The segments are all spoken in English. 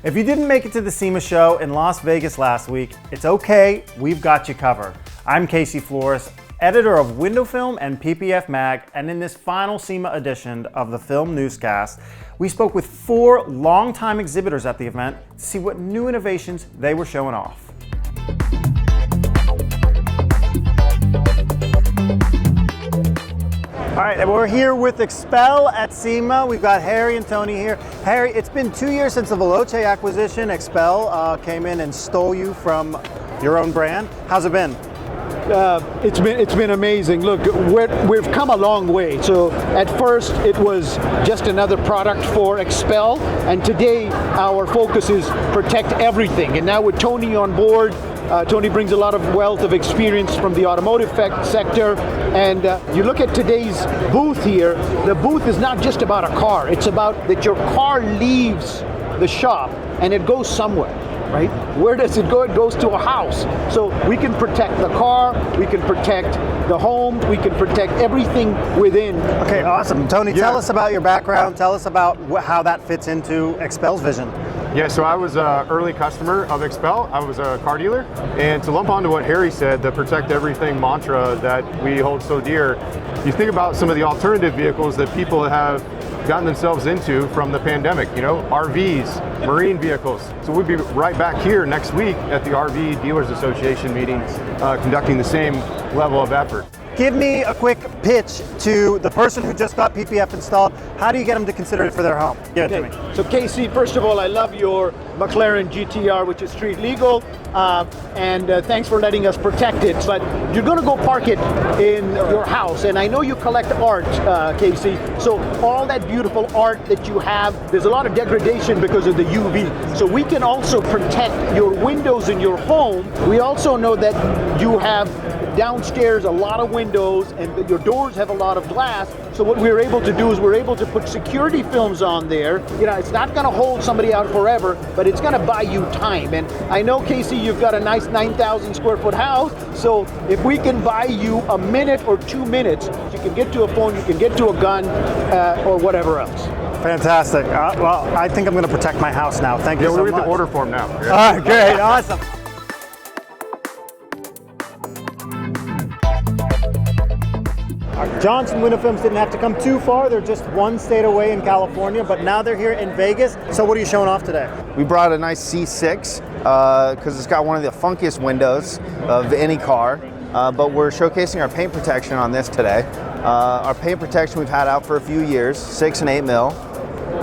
If you didn't make it to the SEMA show in Las Vegas last week, it's okay, we've got you covered. I'm Casey Flores, editor of Window Film and PPF Mag, and in this final SEMA edition of the Film Newscast, we spoke with 4 longtime exhibitors at the event to see what new innovations they were showing off. All right, we're here with XPEL at SEMA. We've got Harry and Tony here. Harry, it's been 2 years since the Veloce acquisition. XPEL came in and stole you from your own brand. How's it been? It's been amazing. Look, we've come a long way. So at first it was just another product for XPEL, and today our focus is protect everything. And now with Tony on board, Tony brings a lot of wealth of experience from the automotive sector, and you look at today's booth here, the booth is not just about a car, it's about that your car leaves the shop and it goes somewhere. Right? Where does it go? It goes to a house. So we can protect the car, we can protect the home, we can protect everything within. Okay, awesome. Tony, tell us about your background. Tell us about how that fits into XPEL's vision. Yeah, so I was an early customer of XPEL. I was a car dealer. And to lump onto what Harry said, the protect everything mantra that we hold so dear, you think about some of the alternative vehicles that people have gotten themselves into from the pandemic, you know, RVs, marine vehicles. So we'll be right back here next week at the RV Dealers Association meeting, conducting the same level of effort. Give me a quick pitch to the person who just got PPF installed. How do you get them to consider it for their home? Give it to me. So Casey, first of all, I love your McLaren GTR, which is street legal, and thanks for letting us protect it. But you're going to go park it in your house, and I know you collect art, Casey. So all that beautiful art that you have, there's a lot of degradation because of the UV. So we can also protect your windows in your home. We also know that you have downstairs a lot of windows and your doors have a lot of glass. So what we're able to do is we're able to put security films on there. You know, it's not going to hold somebody out forever, but it's going to buy you time. And I know, Casey, you've got a nice 9,000 square foot house. So if we can buy you a minute or 2 minutes, you can get to a phone, you can get to a gun, or whatever else. Fantastic. Well, I think I'm going to protect my house now. Thank you so much. Yeah, we're at the order form now. All right, great, awesome. Johnson Window Films didn't have to come too far. They're just one state away in California, but now they're here in Vegas. So what are you showing off today? We brought a nice C6 because it's got one of the funkiest windows of any car, but we're showcasing our paint protection on this today. Our paint protection we've had out for a few years, 6 and 8 mil.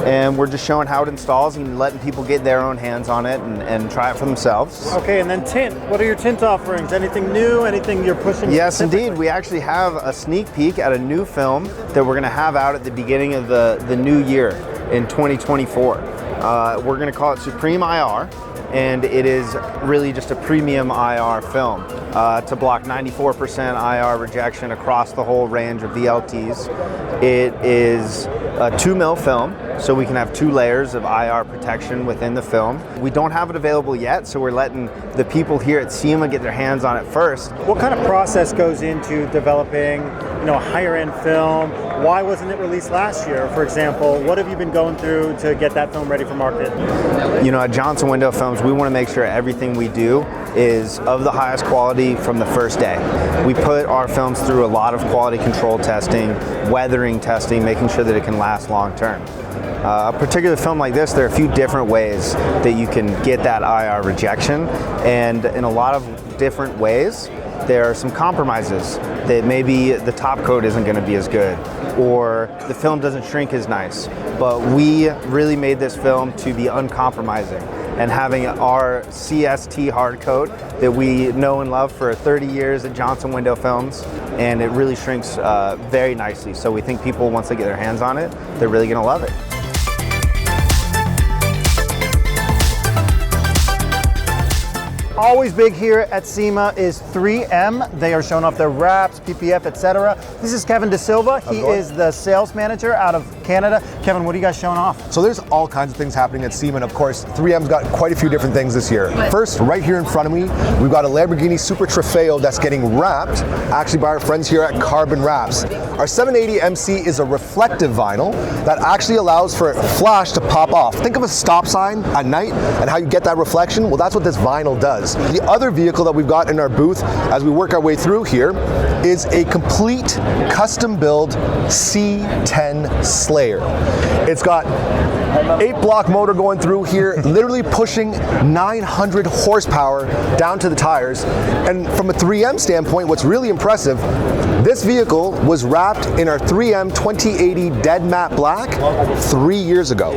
And we're just showing how it installs and letting people get their own hands on it and try it for themselves. Okay, and then tint. What are your tint offerings? Anything new? Anything you're pushing? Yes, indeed. We actually have a sneak peek at a new film that we're going to have out at the beginning of the new year in 2024. We're going to call it Supreme IR, and it is really just a premium IR film to block 94% IR rejection across the whole range of VLTs. It is a 2 mil film, so we can have 2 layers of IR protection within the film. We don't have it available yet, so we're letting the people here at SEMA get their hands on it first. What kind of process goes into developing, a higher-end film? Why wasn't it released last year, for example? What have you been going through to get that film ready for market? At Johnson Window Films, we want to make sure everything we do is of the highest quality from the first day. We put our films through a lot of quality control testing, weathering testing, making sure that it can last long term. A particular film like this, there are a few different ways that you can get that IR rejection, and in a lot of different ways, there are some compromises that maybe the top coat isn't going to be as good, or the film doesn't shrink as nice. But we really made this film to be uncompromising, and having our CST hard coat that we know and love for 30 years at Johnson Window Films, and it really shrinks very nicely. So we think people, once they get their hands on it, they're really going to love it. Always big here at SEMA is 3M. They are showing off their wraps, PPF, etc. This is Kevin De Silva. He is the sales manager out of Canada. Kevin, what are you guys showing off? So there's all kinds of things happening at SEMA, and of course, 3M's got quite a few different things this year. First, right here in front of me, we've got a Lamborghini Super Trofeo that's getting wrapped, actually by our friends here at Carbon Wraps. Our 780 MC is a reflective vinyl that actually allows for flash to pop off. Think of a stop sign at night and how you get that reflection. Well, that's what this vinyl does. The other vehicle that we've got in our booth as we work our way through here is a complete custom build C10 Slayer. It's got 8-block motor going through here, literally pushing 900 horsepower down to the tires. And from a 3M standpoint, what's really impressive, this vehicle was wrapped in our 3M 2080 Dead Matte Black 3 years ago.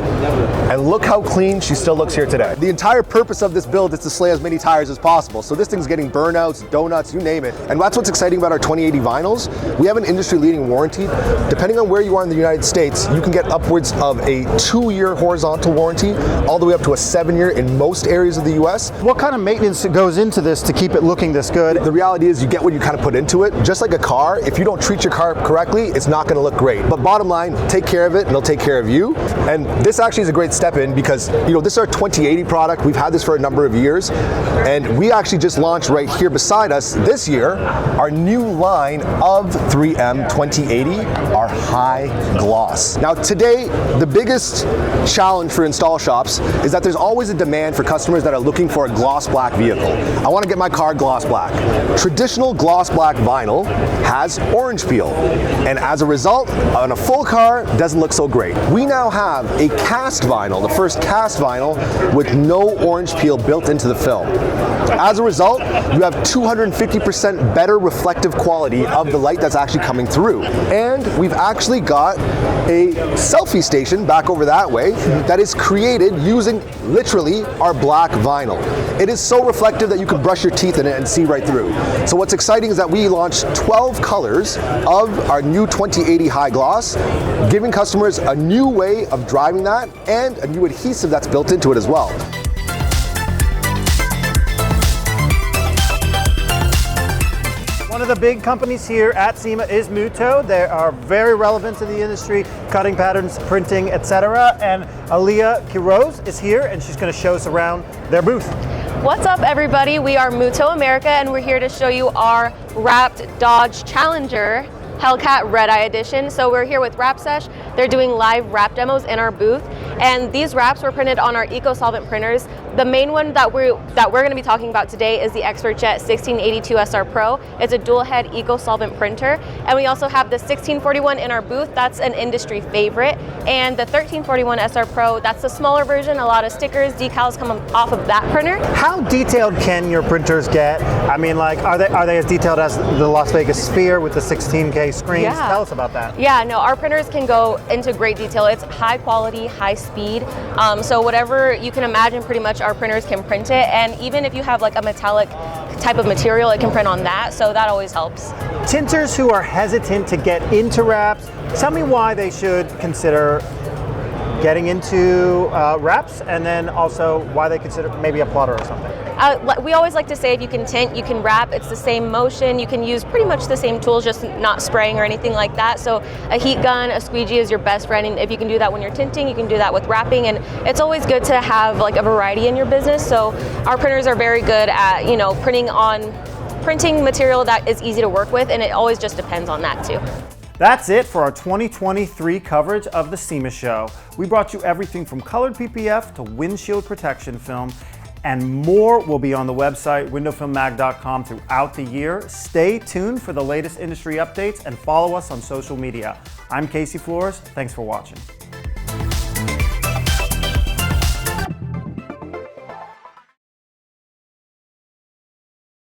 And look how clean she still looks here today. The entire purpose of this build is to slay as many tires as possible. So this thing's getting burnouts, donuts, you name it. And that's what's exciting about our 2080 vinyls. We have an industry-leading warranty. Depending on where you are in the United States, you can get upwards of a 2-year horizontal warranty, all the way up to a 7-year in most areas of the US. What kind of maintenance goes into this to keep it looking this good? The reality is you get what you kind of put into it. Just like a car, if you don't treat your car correctly, it's not going to look great. But bottom line, take care of it and it'll take care of you. And this actually is a great step in because, you know, this is our 2080 product. We've had this for a number of years. And we actually just launched right here beside us this year our new line of 3M 2080, our high gloss. Now today, the biggest challenge for install shops is that there's always a demand for customers that are looking for a gloss black vehicle. I want to get my car gloss black. Traditional gloss black vinyl has orange peel, and as a result, on a full car, doesn't look so great. We now have a cast vinyl, the first cast vinyl with no orange peel built into the film. As a result, you have 250% better reflective quality of the light that's actually coming through. And we've actually got a selfie station back over that way that is created using literally our black vinyl. It is so reflective that you can brush your teeth in it and see right through. So what's exciting is that we launched 12 colors of our new 2080 high gloss, giving customers a new way of driving that and a new adhesive that's built into it as well. One of the big companies here at SEMA is Mutoh. They are very relevant to the industry, cutting patterns, printing, etc. And Aliyah Quiroz is here and she's going to show us around their booth. What's up, everybody? We are Mutoh America and we're here to show you our wrapped Dodge Challenger Hellcat Red Eye Edition. So we're here with Wrap Sesh. They're doing live wrap demos in our booth, and these wraps were printed on our eco-solvent printers. The main one that we're going to be talking about today is the ExpertJet 1682 SR Pro. It's a dual head eco-solvent printer, and we also have the 1641 in our booth. That's an industry favorite, and the 1341 SR Pro, that's the smaller version. A lot of stickers, decals come off of that printer. How detailed can your printers get? I mean, like, are they as detailed as the Las Vegas Sphere with the 16K screens? Yeah. Tell us about that. Yeah, no, our printers can go into great detail. It's high quality, high speed. So whatever you can imagine, pretty much our printers can print it. And even if you have like a metallic type of material, it can print on that. So that always helps. Tinters who are hesitant to get into wraps, tell me why they should consider getting into wraps, and then also why they consider maybe a plotter or something. We always like to say if you can tint, you can wrap. It's the same motion. You can use pretty much the same tools, just not spraying or anything like that. So a heat gun, a squeegee is your best friend. And if you can do that when you're tinting, you can do that with wrapping. And it's always good to have like a variety in your business. So our printers are very good at, you know, printing material that is easy to work with. And it always just depends on that too. That's it for our 2023 coverage of the SEMA show. We brought you everything from colored PPF to windshield protection film, and more will be on the website windowfilmmag.com throughout the year. Stay tuned for the latest industry updates and follow us on social media. I'm Casey Flores. Thanks for watching.